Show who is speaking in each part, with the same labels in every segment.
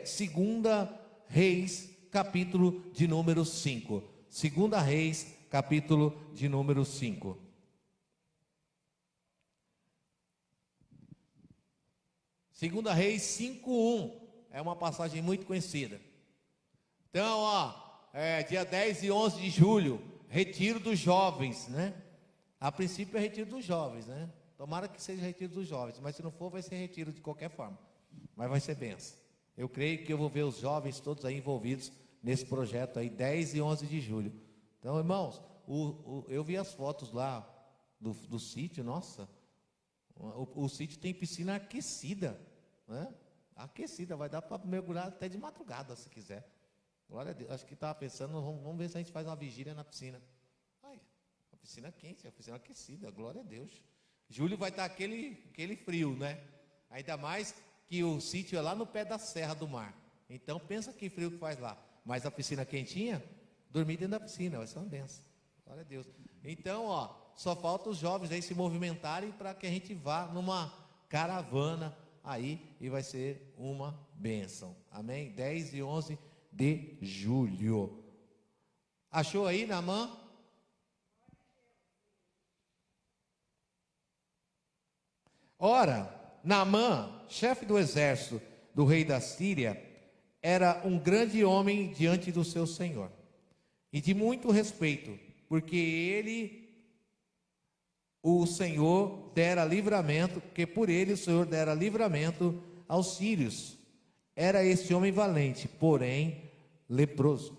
Speaker 1: Segunda Reis, capítulo de número 5. Segunda Reis, capítulo de número 5. Segunda Reis 5:1. É uma passagem muito conhecida. Então, dia 10 e 11 de julho, retiro dos jovens, né? A princípio é retiro dos jovens, né? Tomara que seja retiro dos jovens, mas se não for, vai ser retiro de qualquer forma. Mas vai ser bênção. Eu creio que eu vou ver os jovens todos aí envolvidos nesse projeto aí, 10 e 11 de julho. Então, irmãos, eu vi as fotos lá do sítio, nossa. O sítio tem piscina aquecida, né? Aquecida, vai dar para mergulhar até de madrugada, se quiser. Glória a Deus. Acho que estava pensando, vamos ver se a gente faz uma vigília na piscina. Ai, a piscina quente, a piscina aquecida, glória a Deus. Julho vai estar aquele frio, né? Ainda mais que o sítio é lá no pé da Serra do Mar. Então pensa que frio que faz lá. Mas a piscina quentinha, dormir dentro da piscina, vai ser uma benção. Glória a Deus. Então, só falta os jovens aí se movimentarem para que a gente vá numa caravana aí e vai ser uma bênção. Amém? 10 e 11 de julho. Achou aí, Naamã? Ora, Naamã, chefe do exército do rei da Síria, era um grande homem diante do seu senhor, e de muito respeito, porque o Senhor dera livramento, porque por ele o Senhor dera livramento aos sírios. Era este homem valente, porém leproso.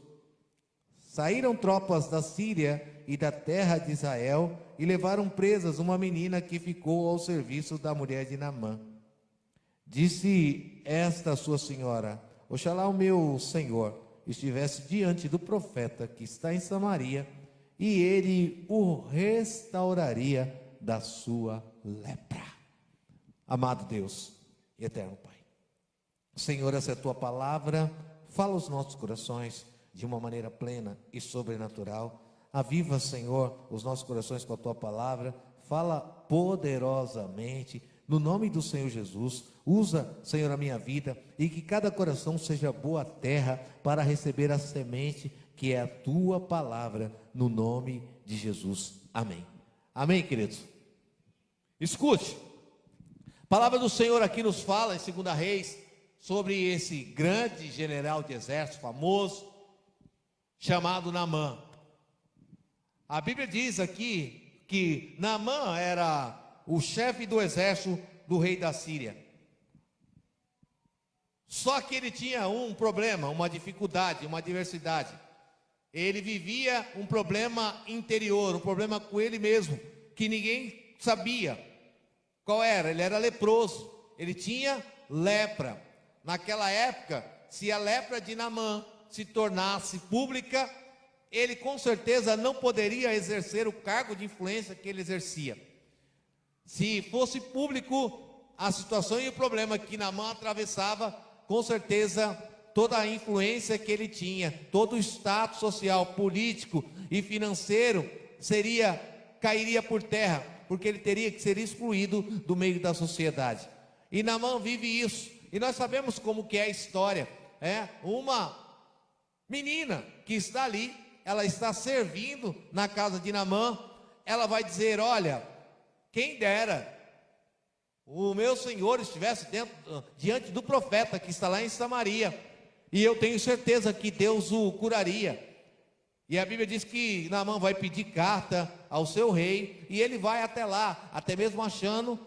Speaker 1: Saíram tropas da Síria e da terra de Israel e levaram presas uma menina que ficou ao serviço da mulher de Naamã. Disse esta sua senhora: oxalá o meu senhor estivesse diante do profeta que está em Samaria, e ele o restauraria da sua lepra. Amado Deus e eterno Pai, Senhor, essa é a tua palavra, fala aos nossos corações de uma maneira plena e sobrenatural. Aviva, Senhor, os nossos corações com a tua palavra, fala poderosamente, no nome do Senhor Jesus. Usa, Senhor, a minha vida, e que cada coração seja boa terra para receber a semente que é a tua palavra, no nome de Jesus. Amém. Amém, queridos? Escute, a palavra do Senhor aqui nos fala em 2 Reis sobre esse grande general de exército famoso chamado Naamã. A Bíblia diz aqui que Naamã era o chefe do exército do rei da Síria. Só que ele tinha um problema, uma dificuldade, uma adversidade. Ele vivia um problema interior, um problema com ele mesmo, que ninguém sabia qual era. Ele era leproso, ele tinha lepra. Naquela época, se a lepra de Naamã se tornasse pública, ele com certeza não poderia exercer o cargo de influência que ele exercia. Se fosse público a situação e o problema que Naamã atravessava, com certeza toda a influência que ele tinha, todo o status social, político e financeiro cairia por terra, porque ele teria que ser excluído do meio da sociedade. E Naamã vive isso, e nós sabemos como que é a história. Uma menina que está ali, ela está servindo na casa de Naamã. Ela vai dizer: olha, quem dera o meu senhor estivesse diante do profeta que está lá em Samaria, e eu tenho certeza que Deus o curaria. E a Bíblia diz que Naamã vai pedir carta ao seu rei, e ele vai até lá, até mesmo achando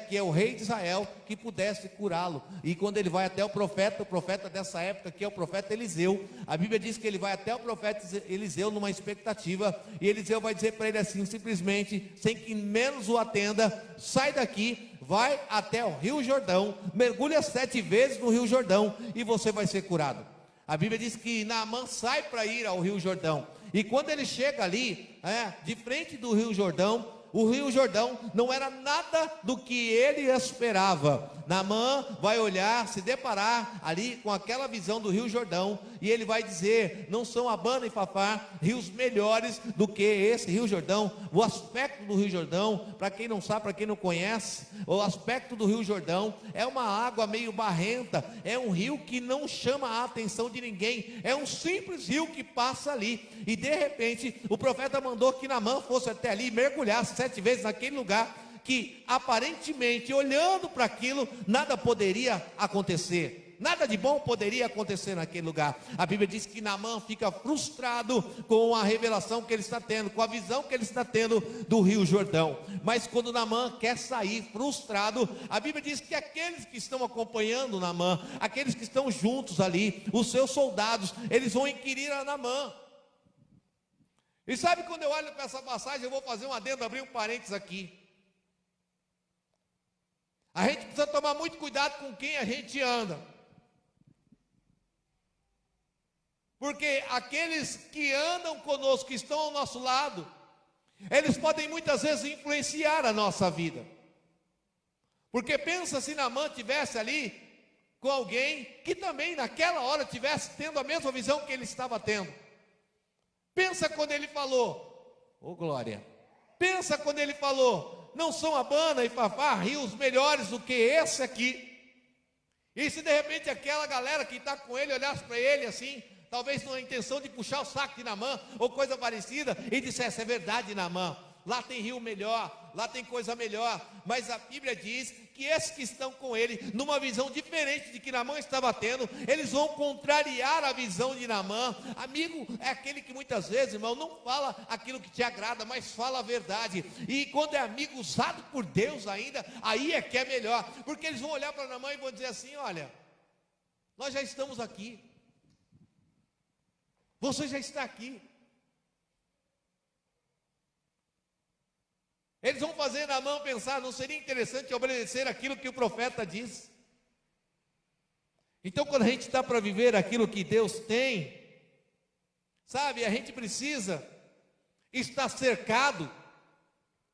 Speaker 1: que é o rei de Israel que pudesse curá-lo. E quando ele vai até o profeta dessa época, que é o profeta Eliseu, a Bíblia diz que ele vai até o profeta Eliseu numa expectativa, e Eliseu vai dizer para ele assim, simplesmente, sem que menos o atenda: sai daqui, vai até o Rio Jordão, mergulha 7 vezes no Rio Jordão, e você vai ser curado. A Bíblia diz que Naamã sai para ir ao Rio Jordão, e quando ele chega ali, de frente do Rio Jordão, o Rio Jordão não era nada do que ele esperava. Naamã vai olhar, se deparar ali com aquela visão do Rio Jordão, e ele vai dizer: não são Abana e Fafá rios melhores do que esse Rio Jordão? O aspecto do Rio Jordão, para quem não sabe, para quem não conhece, o aspecto do Rio Jordão é uma água meio barrenta, é um rio que não chama a atenção de ninguém, é um simples rio que passa ali, e de repente o profeta mandou que Naamã fosse até ali e mergulhasse 7 vezes naquele lugar, que aparentemente, olhando para aquilo, nada poderia acontecer, nada de bom poderia acontecer naquele lugar. A Bíblia diz que Naamã fica frustrado com a revelação que ele está tendo, com a visão que ele está tendo do Rio Jordão. Mas quando Naamã quer sair frustrado, a Bíblia diz que aqueles que estão acompanhando Naamã, aqueles que estão juntos ali, os seus soldados, eles vão inquirir a Naamã. E sabe, quando eu olho para essa passagem, eu vou fazer um adendo, abrir um parênteses aqui. A gente precisa tomar muito cuidado com quem a gente anda, porque aqueles que andam conosco, que estão ao nosso lado, eles podem muitas vezes influenciar a nossa vida. Porque pensa se Naamã estivesse ali com alguém que também naquela hora estivesse tendo a mesma visão que ele estava tendo. Pensa quando ele falou, ô glória, pensa quando ele falou: não são Abana e Fafá rios melhores do que esse aqui? E se de repente aquela galera que está com ele olhasse para ele assim, talvez com a intenção de puxar o saco de Naamã, ou coisa parecida, e dissesse: é verdade, Naamã, lá tem rio melhor, lá tem coisa melhor. Mas a Bíblia diz que esses que estão com ele, numa visão diferente de que Naamã estava tendo, eles vão contrariar a visão de Naamã. Amigo é aquele que muitas vezes, irmão, não fala aquilo que te agrada, mas fala a verdade. E quando é amigo usado por Deus ainda, aí é que é melhor, porque eles vão olhar para Naamã e vão dizer assim: olha, nós já estamos aqui, você já está aqui. Eles vão fazer Naamã pensar: não seria interessante obedecer aquilo que o profeta diz? Então, quando a gente está para viver aquilo que Deus tem, sabe, a gente precisa estar cercado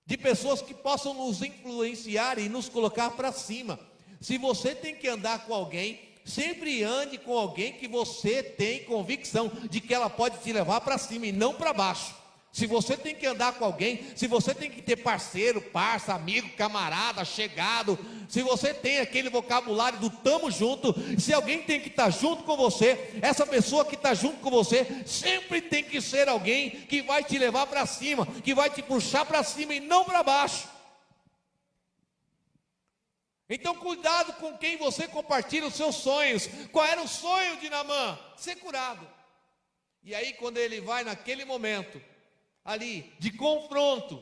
Speaker 1: de pessoas que possam nos influenciar e nos colocar para cima. Se você tem que andar com alguém, sempre ande com alguém que você tem convicção de que ela pode te levar para cima e não para baixo. Se você tem que andar com alguém, se você tem que ter parceiro, parça, amigo, camarada, chegado, se você tem aquele vocabulário do tamo junto, se alguém tem que estar junto com você, essa pessoa que está junto com você sempre tem que ser alguém que vai te levar para cima, que vai te puxar para cima e não para baixo. Então cuidado com quem você compartilha os seus sonhos. Qual era o sonho de Naamã? Ser curado. E aí quando ele vai naquele momento ali de confronto,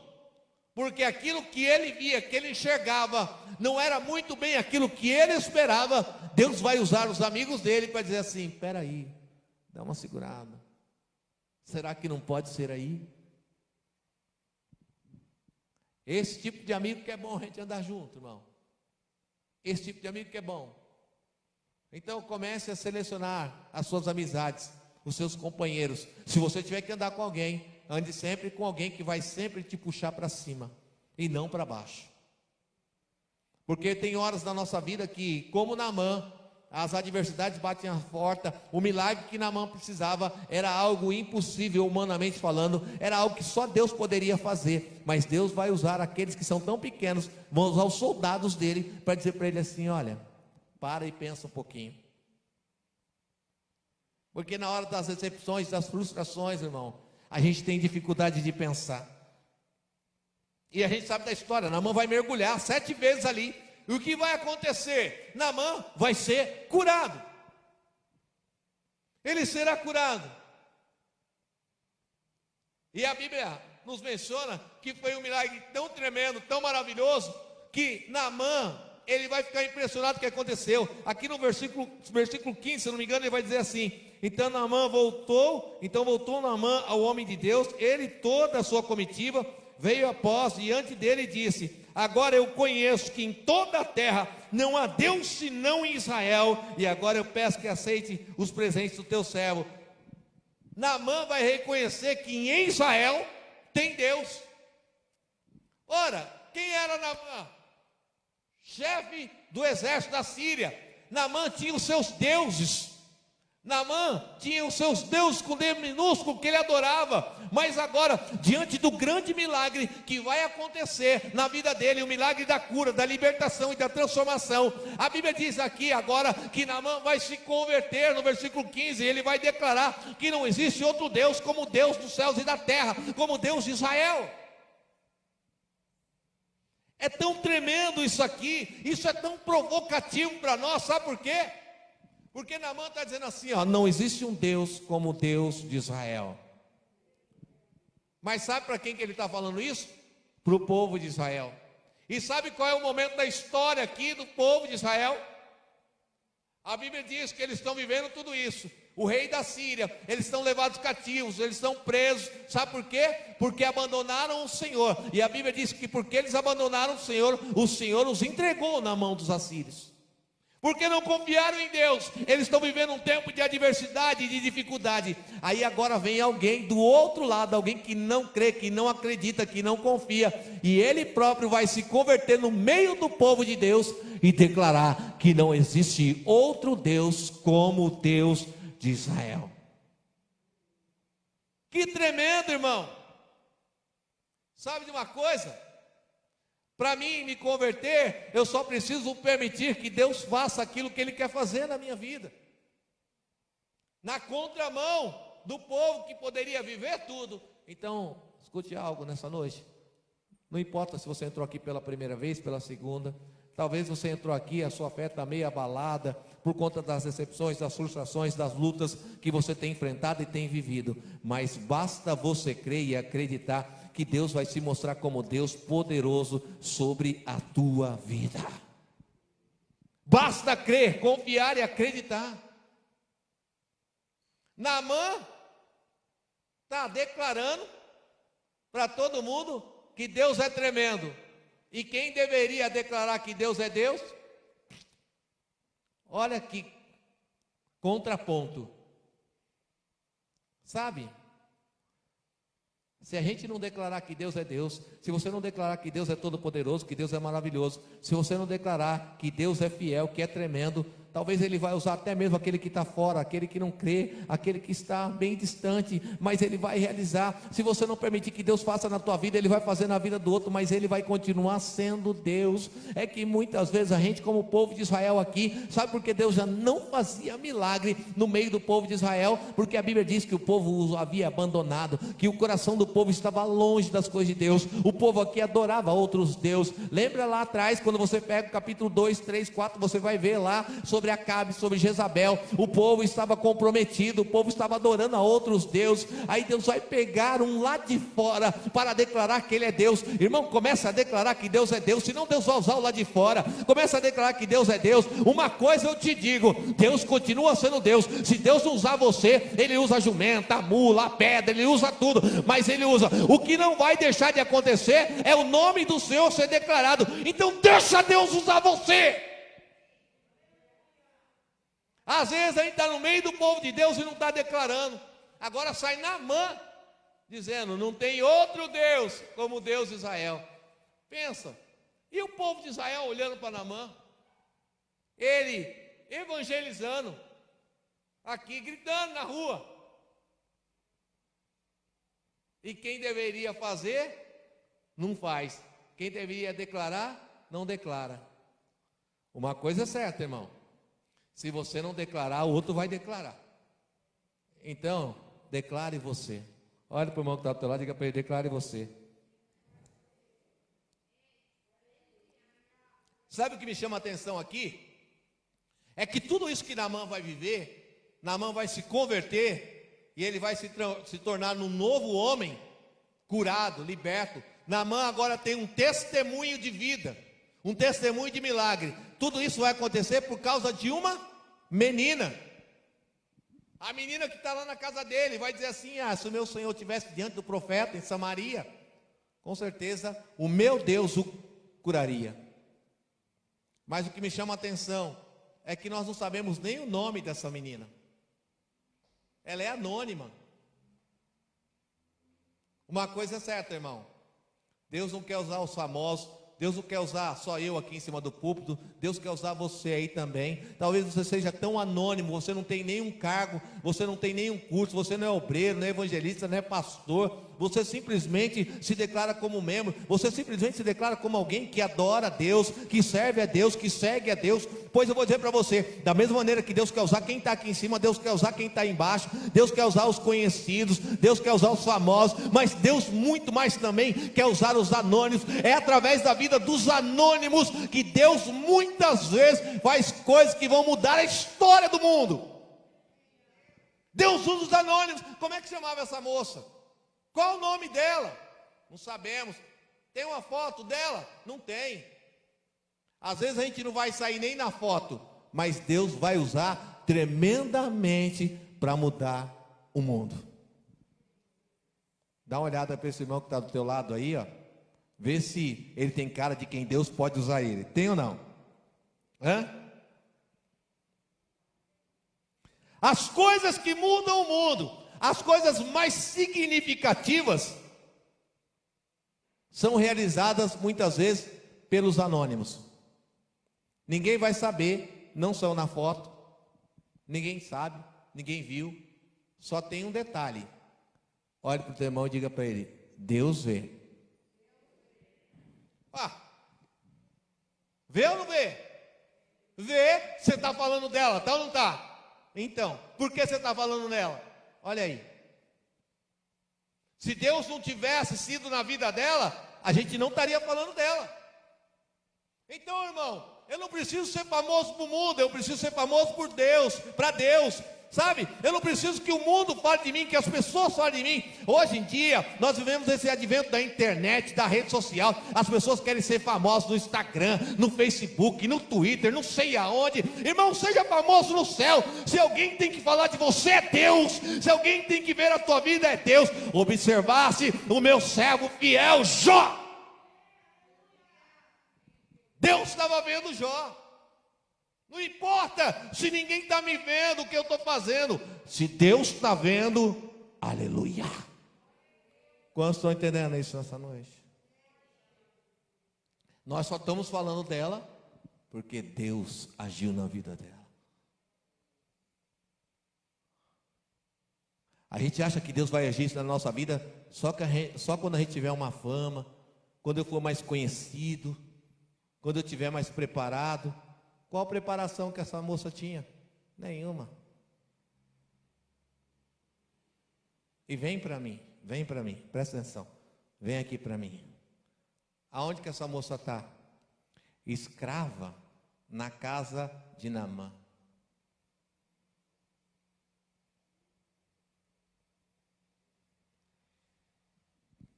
Speaker 1: porque aquilo que ele via, que ele enxergava, não era muito bem aquilo que ele esperava, Deus vai usar os amigos dele para dizer assim: espera aí, dá uma segurada, será que não pode ser aí? Esse tipo de amigo que é bom a gente andar junto, irmão. Esse tipo de amigo que é bom. Então comece a selecionar as suas amizades, os seus companheiros. Se você tiver que andar com alguém, ande sempre com alguém que vai sempre te puxar para cima e não para baixo. Porque tem horas na nossa vida que, como Naamã, as adversidades batem a porta. O milagre que Naamã precisava era algo impossível, humanamente falando, era algo que só Deus poderia fazer. Mas Deus vai usar aqueles que são tão pequenos, vão usar os soldados dele para dizer para ele assim: olha, para e pensa um pouquinho. Porque na hora das decepções, das frustrações, irmão, a gente tem dificuldade de pensar. E a gente sabe da história: Naamã vai mergulhar 7 vezes ali. E o que vai acontecer? Naamã vai ser curado. Ele será curado. E a Bíblia nos menciona que foi um milagre tão tremendo, tão maravilhoso, que Naamã, ele vai ficar impressionado com o que aconteceu. Aqui no versículo 15, se não me engano, ele vai dizer assim: então voltou Naamã ao homem de Deus, ele e toda a sua comitiva, veio após diante dele e disse: agora eu conheço que em toda a terra não há Deus senão em Israel, e agora eu peço que aceite os presentes do teu servo. Naamã vai reconhecer que em Israel tem Deus. Ora, quem era Naamã? Chefe do exército da Síria. Naamã tinha os seus deuses. Naamã tinha os seus deuses com D minúsculo que ele adorava, mas agora, diante do grande milagre que vai acontecer na vida dele, o milagre da cura, da libertação e da transformação, a Bíblia diz aqui agora que Naamã vai se converter, no versículo 15, ele vai declarar que não existe outro Deus como o Deus dos céus e da terra, como o Deus de Israel. É tão tremendo isso aqui, isso é tão provocativo para nós, sabe por quê? Porque Naamã está dizendo assim, ó, não existe um Deus como o Deus de Israel. Mas sabe para quem que ele está falando isso? Para o povo de Israel. E sabe qual é o momento da história aqui do povo de Israel? A Bíblia diz que eles estão vivendo tudo isso. O rei da Síria, eles estão levados cativos, eles estão presos. Sabe por quê? Porque abandonaram o Senhor. E a Bíblia diz que porque eles abandonaram o Senhor os entregou na mão dos assírios. Porque não confiaram em Deus, eles estão vivendo um tempo de adversidade e de dificuldade. Aí agora vem alguém do outro lado, alguém que não crê, que não acredita, que não confia, e ele próprio vai se converter no meio do povo de Deus e declarar que não existe outro Deus como o Deus de Israel. Que tremendo, irmão! Sabe de uma coisa? Para mim me converter, eu só preciso permitir que Deus faça aquilo que Ele quer fazer na minha vida. Na contramão do povo que poderia viver tudo. Então, escute algo nessa noite. Não importa se você entrou aqui pela primeira vez, pela segunda. Talvez você entrou aqui, a sua fé está meio abalada por conta das decepções, das frustrações, das lutas que você tem enfrentado e tem vivido. Mas basta você crer e acreditar que Deus vai se mostrar como Deus poderoso sobre a tua vida. Basta crer, confiar e acreditar. Naamã está declarando para todo mundo que Deus é tremendo. E quem deveria declarar que Deus é Deus? Olha que contraponto. Sabe? Se a gente não declarar que Deus é Deus, se você não declarar que Deus é todo-poderoso, que Deus é maravilhoso, se você não declarar que Deus é fiel, que é tremendo, talvez Ele vai usar até mesmo aquele que está fora, aquele que não crê, aquele que está bem distante, mas Ele vai realizar. Se você não permitir que Deus faça na tua vida, Ele vai fazer na vida do outro, mas Ele vai continuar sendo Deus. É que muitas vezes a gente, como o povo de Israel aqui, sabe por que Deus já não fazia milagre no meio do povo de Israel? Porque a Bíblia diz que o povo o havia abandonado, que o coração do povo estava longe das coisas de Deus. O povo aqui adorava outros deuses. Lembra lá atrás, quando você pega o capítulo 2, 3, 4, você vai ver lá sobre Acabe, sobre Jezabel. O povo estava comprometido, o povo estava adorando a outros deuses. Aí Deus vai pegar um lá de fora para declarar que Ele é Deus. Irmão, começa a declarar que Deus é Deus, senão Deus vai usar o lá de fora. Começa a declarar que Deus é Deus. Uma coisa eu te digo, Deus continua sendo Deus. Se Deus não usar você, Ele usa a jumenta, a mula, a pedra, Ele usa tudo, mas Ele usa. O que não vai deixar de acontecer é o nome do Senhor ser declarado. Então deixa Deus usar você. Às vezes a gente está no meio do povo de Deus e não está declarando. Agora sai Naamã dizendo, não tem outro Deus como o Deus de Israel. Pensa, e o povo de Israel olhando para Naamã, ele evangelizando, aqui gritando na rua. E quem deveria fazer, não faz. Quem deveria declarar, não declara. Uma coisa é certa, irmão. Se você não declarar, o outro vai declarar. Então, declare você. Olha para o irmão que está do teu lado e diga para ele, declare você. Sabe o que me chama a atenção aqui? É que tudo isso que Naamã vai viver, Naamã vai se converter, e ele vai se tornar um novo homem, curado, liberto. Naamã agora tem um testemunho de vida, um testemunho de milagre. Tudo isso vai acontecer por causa de uma menina. A menina que está lá na casa dele vai dizer assim, se o meu Senhor estivesse diante do profeta em Samaria, com certeza o meu Deus o curaria. Mas o que me chama a atenção é que nós não sabemos nem o nome dessa menina. Ela é anônima. Uma coisa é certa, irmão, Deus não quer usar os famosos, Deus não quer usar só eu aqui em cima do púlpito, Deus quer usar você aí também. Talvez você seja tão anônimo, você não tem nenhum cargo, você não tem nenhum curso, você não é obreiro, não é evangelista, não é pastor, você simplesmente se declara como membro, você simplesmente se declara como alguém que adora a Deus, que serve a Deus, que segue a Deus. Pois eu vou dizer para você, da mesma maneira que Deus quer usar quem está aqui em cima, Deus quer usar quem está embaixo, Deus quer usar os conhecidos, Deus quer usar os famosos, mas Deus muito mais também quer usar os anônimos. É através da vida dos anônimos que Deus muitas vezes faz coisas que vão mudar a história do mundo. Deus usa os anônimos. Como é que chamava essa moça? Qual o nome dela? Não sabemos. Tem uma foto dela? Não tem. Às vezes a gente não vai sair nem na foto, mas Deus vai usar tremendamente para mudar o mundo. Dá uma olhada para esse irmão que está do teu lado aí, ó. Vê se ele tem cara de quem Deus pode usar ele. Tem ou não? Hã? As coisas que mudam o mundo, as coisas mais significativas, são realizadas muitas vezes pelos anônimos. Ninguém vai saber, não são na foto, ninguém sabe, ninguém viu. Só tem um detalhe: olhe para o teu irmão e diga para ele: Deus vê. Vê ou não vê? Vê. Você está falando dela, tá ou não está? Então, por que você está falando nela? Olha aí. Se Deus não tivesse sido na vida dela, a gente não estaria falando dela. Então, irmão, eu não preciso ser famoso para o mundo, eu preciso ser famoso por Deus, para Deus. Sabe, eu não preciso que o mundo fale de mim, que as pessoas falem de mim. Hoje em dia, nós vivemos esse advento da internet, da rede social. As pessoas querem ser famosas no Instagram, no Facebook, no Twitter, não sei aonde. Irmão, seja famoso no céu. Se alguém tem que falar de você, é Deus. Se alguém tem que ver a tua vida, é Deus. Observasse o meu servo fiel, Jó. Deus estava vendo Jó. Não importa se ninguém está me vendo o que eu estou fazendo. Se Deus está vendo, aleluia. Quantos estão entendendo isso nessa noite? Nós só estamos falando dela porque Deus agiu na vida dela. A gente acha que Deus vai agir isso na nossa vida só quando a gente tiver uma fama, quando eu for mais conhecido, quando eu estiver mais preparado. Qual a preparação que essa moça tinha? Nenhuma. E vem para mim, presta atenção. Vem aqui para mim. Aonde que essa moça está? Escrava na casa de Naamã.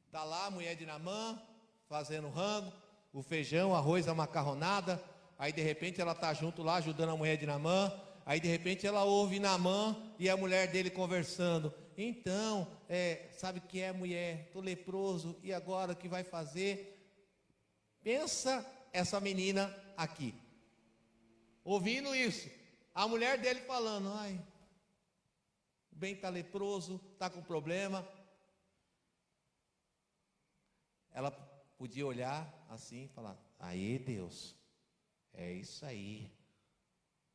Speaker 1: Está lá a mulher de Naamã, fazendo rango, o feijão, arroz, a macarronada. Aí de repente ela está junto lá, ajudando a mulher de Naamã. Aí de repente ela ouve Naamã e a mulher dele conversando. Então, sabe o que é, mulher? Estou leproso, e agora o que vai fazer? Pensa essa menina aqui, ouvindo isso. A mulher dele falando: ai, o bem está leproso, está com problema. Ela podia olhar assim e falar: aí Deus, é isso aí.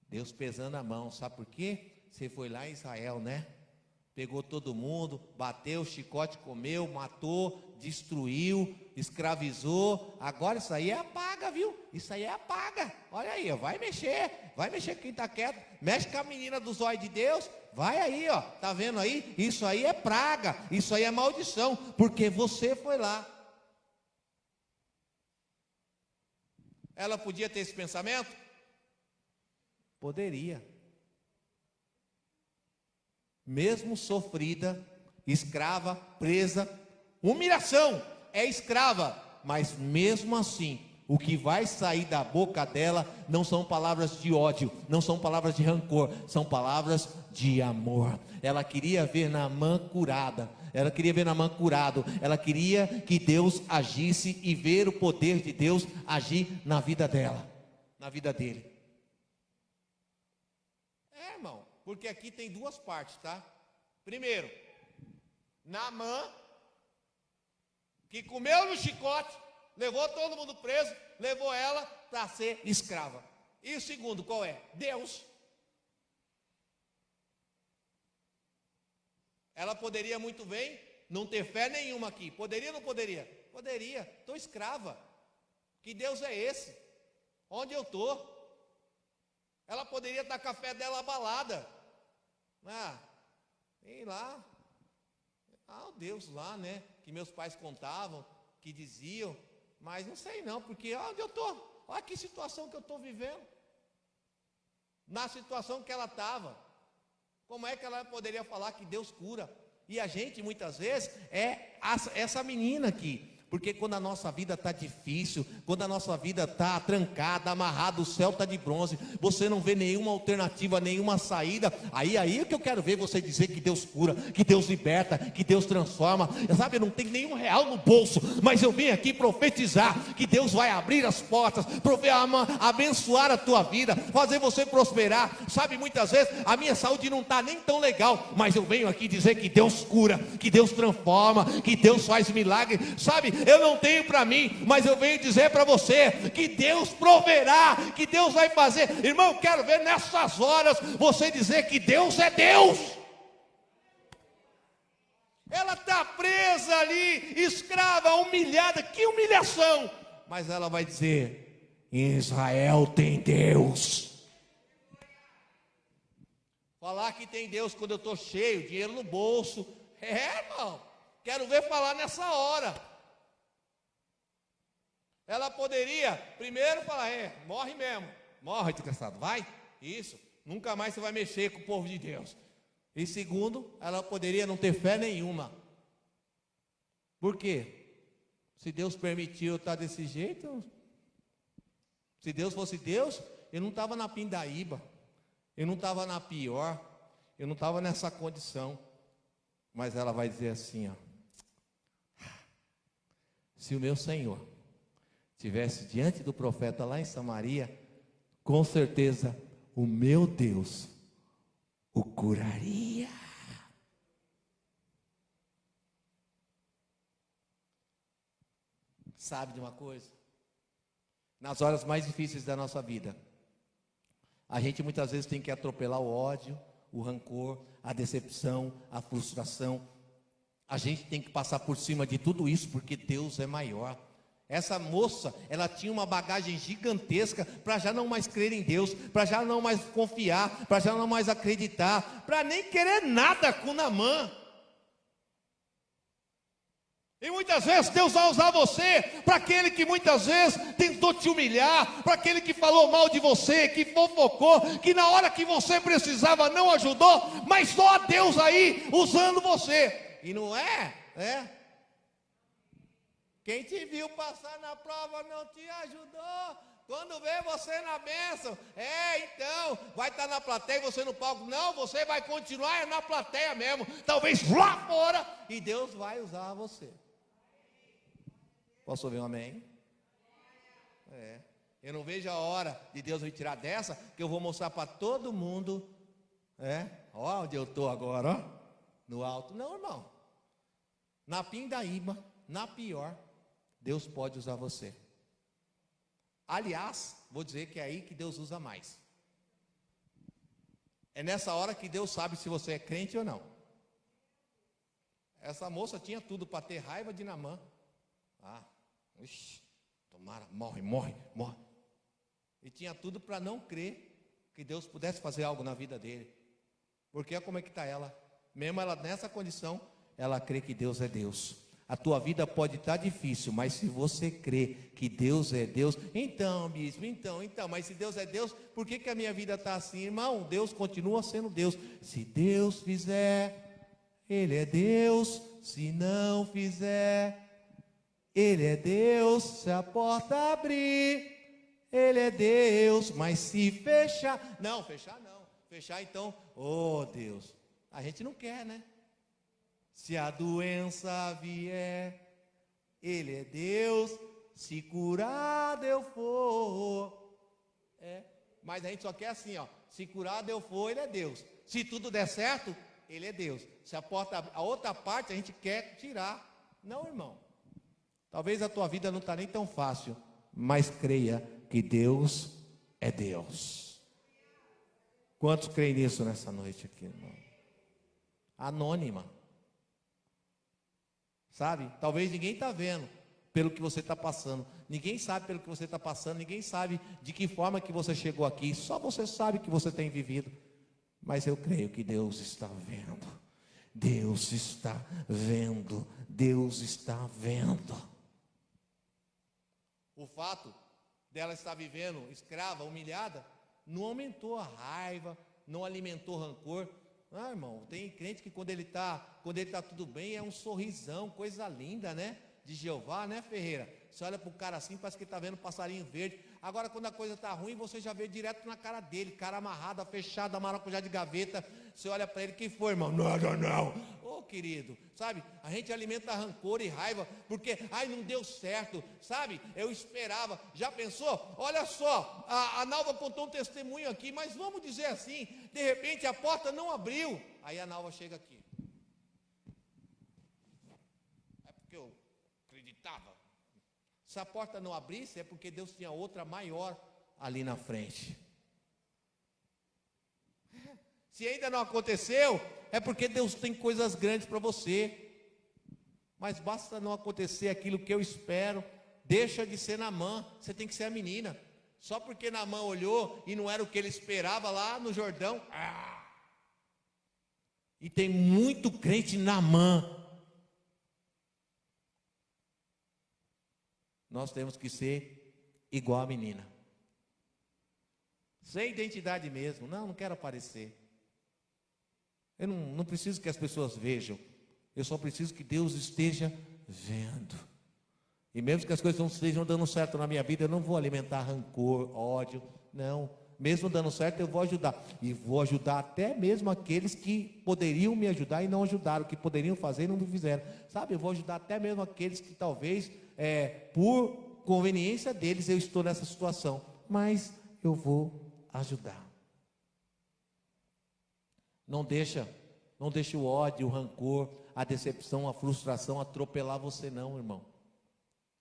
Speaker 1: Deus pesando a mão, sabe por quê? Você foi lá em Israel, né? Pegou todo mundo, bateu, chicote comeu, matou, destruiu, escravizou. Agora isso aí é a paga, viu? Isso aí é a paga. Olha aí, ó, vai mexer quem está quieto. Mexe com a menina dos olhos de Deus. Vai aí, ó, tá vendo aí? Isso aí é praga, isso aí é maldição, porque você foi lá. Ela podia ter esse pensamento? Poderia. Mesmo sofrida, escrava, presa, humilhação, é escrava, mas mesmo assim, o que vai sair da boca dela não são palavras de ódio, não são palavras de rancor, são palavras de amor. Ela queria ver Naamã curada, ela queria ver Naamã curado, ela queria que Deus agisse e ver o poder de Deus agir na vida dela, na vida dele. Irmão, porque aqui tem duas partes, tá? Primeiro, Naamã, que comeu no chicote, levou todo mundo preso, levou ela para ser escrava. E o segundo, qual é? Deus. Ela poderia muito bem não ter fé nenhuma aqui. Poderia ou não poderia? Poderia. Estou escrava. Que Deus é esse? Onde eu estou? Ela poderia estar com a fé dela abalada. Sei lá. O Deus lá, né? Que meus pais contavam, que diziam. Mas não sei não, porque onde eu estou? Olha que situação que eu estou vivendo. Na situação que ela estava. Como é que ela poderia falar que Deus cura? E a gente muitas vezes é essa menina aqui. Porque quando a nossa vida está difícil, quando a nossa vida está trancada, amarrada, o céu está de bronze, você não vê nenhuma alternativa, nenhuma saída, aí é que eu quero ver você dizer que Deus cura, que Deus liberta, que Deus transforma. Sabe, eu não tenho nenhum real no bolso, mas eu vim aqui profetizar que Deus vai abrir as portas, abençoar a tua vida, fazer você prosperar. Sabe, muitas vezes a minha saúde não está nem tão legal, mas eu venho aqui dizer que Deus cura, que Deus transforma, que Deus faz milagre. Sabe, eu não tenho para mim, mas eu venho dizer para você que Deus proverá, que Deus vai fazer. Irmão, eu quero ver nessas horas você dizer que Deus é Deus. Ela está presa ali, escrava, humilhada, que humilhação. Mas ela vai dizer: em Israel tem Deus. Falar que tem Deus quando eu estou cheio, dinheiro no bolso, irmão, quero ver falar nessa hora. Ela poderia primeiro falar: morre mesmo, morre desgraçado, vai, isso, nunca mais você vai mexer com o povo de Deus. E segundo, ela poderia não ter fé nenhuma. Por quê? Se Deus permitiu eu estar desse jeito, se Deus fosse Deus, eu não estava na pindaíba, eu não estava na pior, eu não estava nessa condição. Mas ela vai dizer assim, se o meu Senhor estivesse diante do profeta lá em Samaria, com certeza o meu Deus o curaria. Sabe de uma coisa? Nas horas mais difíceis da nossa vida, a gente muitas vezes tem que atropelar o ódio, o rancor, a decepção, a frustração. A gente tem que passar por cima de tudo isso, porque Deus é maior. Essa moça, ela tinha uma bagagem gigantesca para já não mais crer em Deus, para já não mais confiar, para já não mais acreditar, para nem querer nada com Naamã. E muitas vezes Deus vai usar você para aquele que muitas vezes tentou te humilhar, para aquele que falou mal de você, que fofocou, que na hora que você precisava não ajudou, mas só Deus aí usando você. E não é? Quem te viu passar na prova não te ajudou. Quando vê você na bênção, então, vai estar na plateia e você no palco. Não, você vai continuar na plateia mesmo. Talvez lá fora. E Deus vai usar você. Posso ouvir um amém? Eu não vejo a hora de Deus me tirar dessa, que eu vou mostrar para todo mundo. Ó, onde eu estou agora, ó, no alto. Não, irmão. Na pindaíba, na pior, Deus pode usar você. Aliás, vou dizer que é aí que Deus usa mais. É nessa hora que Deus sabe se você é crente ou não. Essa moça tinha tudo para ter raiva de Naamã. Tomara, morre. E tinha tudo para não crer que Deus pudesse fazer algo na vida dele. Porque como é que está ela? Mesmo ela nessa condição, ela crê que Deus é Deus. A tua vida pode estar difícil, mas se você crê que Deus é Deus, então, bispo, então, mas se Deus é Deus, por que a minha vida está assim? Irmão, Deus continua sendo Deus. Se Deus fizer, Ele é Deus. Se não fizer, Ele é Deus. Se a porta abrir, Ele é Deus. Mas se fechar, não. Fechar então, Deus, a gente não quer, né? Se a doença vier, Ele é Deus. Se curado eu for, mas a gente só quer assim, ó. Se curado eu for, Ele é Deus. Se tudo der certo, Ele é Deus. Se a outra parte a gente quer tirar. Não, irmão. Talvez a tua vida não está nem tão fácil, mas creia que Deus é Deus. Quantos creem nisso nessa noite aqui, irmão? Anônima. Sabe? Talvez ninguém está vendo pelo que você está passando. Ninguém sabe pelo que você está passando. Ninguém sabe de que forma que você chegou aqui. Só você sabe que você tem vivido. Mas eu creio que Deus está vendo. Deus está vendo. Deus está vendo. O fato dela estar vivendo escrava, humilhada, não aumentou a raiva, não alimentou rancor. Ah, irmão, tem crente que quando ele tá tudo bem, é um sorrisão, coisa linda, né? De Jeová, né, Ferreira? Você olha para o cara assim, parece que está vendo um passarinho verde. Agora, quando a coisa está ruim, você já vê direto na cara dele, cara amarrada, fechada, maracujá de gaveta. Você olha para ele, quem foi, irmão? Nada, não. Ô, querido, sabe? A gente alimenta rancor e raiva, porque, ai, não deu certo, sabe? Eu esperava. Já pensou? Olha só, a Nalva contou um testemunho aqui, mas vamos dizer assim, de repente a porta não abriu. Aí a Nalva chega aqui. É porque eu acreditava. Se a porta não abrisse, é porque Deus tinha outra maior ali na frente. Se ainda não aconteceu, é porque Deus tem coisas grandes para você. Mas basta não acontecer aquilo que eu espero, deixa de ser Naamã, você tem que ser a menina. Só porque Naamã olhou e não era o que ele esperava lá no Jordão. E tem muito crente Naamã. Nós temos que ser igual a menina. Sem identidade mesmo. Não quero aparecer. Eu não preciso que as pessoas vejam. Eu só preciso que Deus esteja vendo. E mesmo que as coisas não estejam dando certo na minha vida, eu não vou alimentar rancor, ódio. Não. Mesmo dando certo, eu vou ajudar. E vou ajudar até mesmo aqueles que poderiam me ajudar e não ajudaram. Que poderiam fazer e não fizeram. Sabe, eu vou ajudar até mesmo aqueles que talvez, por conveniência deles, eu estou nessa situação. Mas eu vou ajudar. Não deixa o ódio, o rancor, a decepção, a frustração atropelar você não, irmão.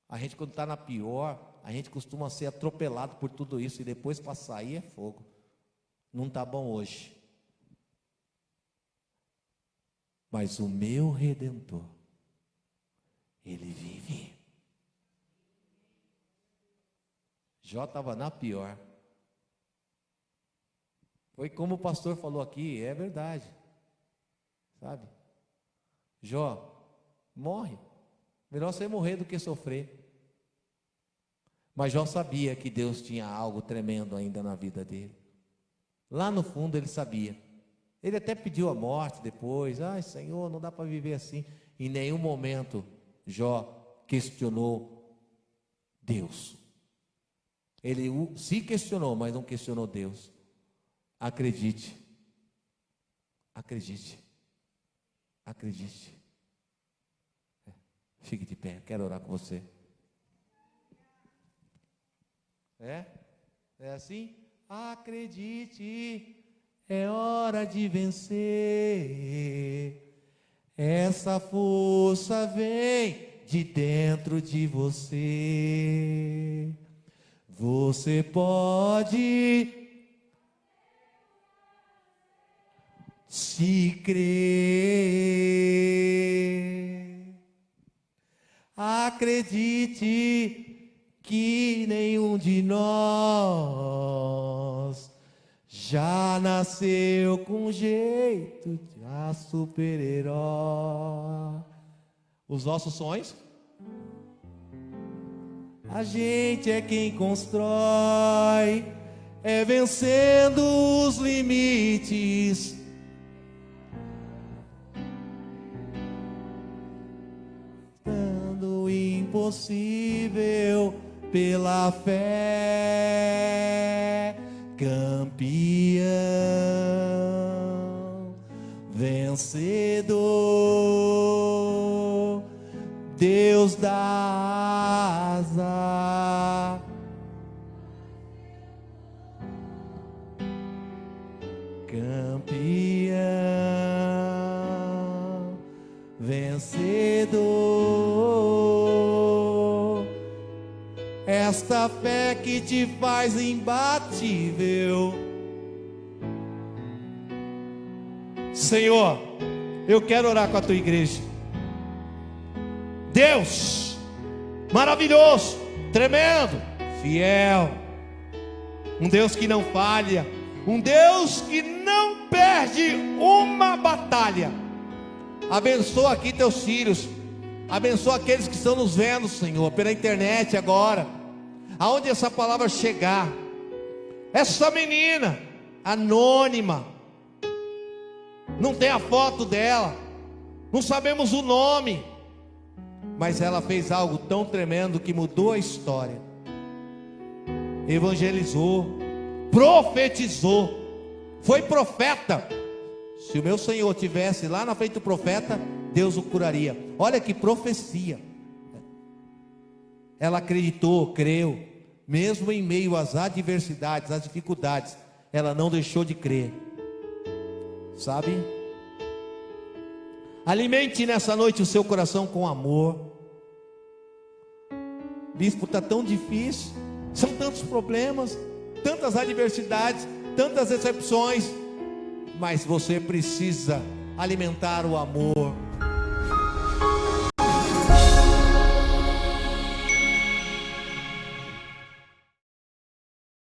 Speaker 1: A gente quando está na pior, a gente costuma ser atropelado por tudo isso e depois para sair é fogo. Não está bom hoje. Mas o meu Redentor, Ele vive. Jó estava na pior. Foi como o pastor falou aqui, é verdade. Sabe? Jó, morre. Melhor você morrer do que sofrer. Mas Jó sabia que Deus tinha algo tremendo ainda na vida dele. Lá no fundo ele sabia. Ele até pediu a morte depois. Ai, Senhor, não dá para viver assim. Em nenhum momento Jó questionou Deus. Ele se questionou, mas não questionou Deus. Acredite. Acredite. Acredite. Fique de pé, quero orar com você. É assim? Acredite, é hora de vencer. Essa força vem de dentro de você. Você pode, se crer. Acredite que nenhum de nós já nasceu com jeito de super-herói. Os nossos sonhos, a gente é quem constrói, é vencendo os limites. Dando o impossível pela fé, campeão, vencedor, Deus dá asa, campeão, vencedor. esta fé que te faz imbatível. Senhor, eu quero orar com a tua igreja. Deus, maravilhoso, tremendo, fiel, um Deus que não falha, um Deus que não perde uma batalha. Abençoa aqui teus filhos, abençoa aqueles que estão nos vendo, Senhor, pela internet agora, aonde essa palavra chegar. Essa menina anônima, não tem a foto dela, não sabemos o nome, mas ela fez algo tão tremendo que mudou a história. Evangelizou, profetizou, foi profeta. Se o meu Senhor tivesse lá na frente do profeta, Deus o curaria. Olha que profecia. Ela acreditou, creu, mesmo em meio às adversidades, às dificuldades, ela não deixou de crer. Sabe? Alimente nessa noite o seu coração com amor. Bispo, está tão difícil, são tantos problemas, tantas adversidades, tantas decepções, mas você precisa alimentar o amor.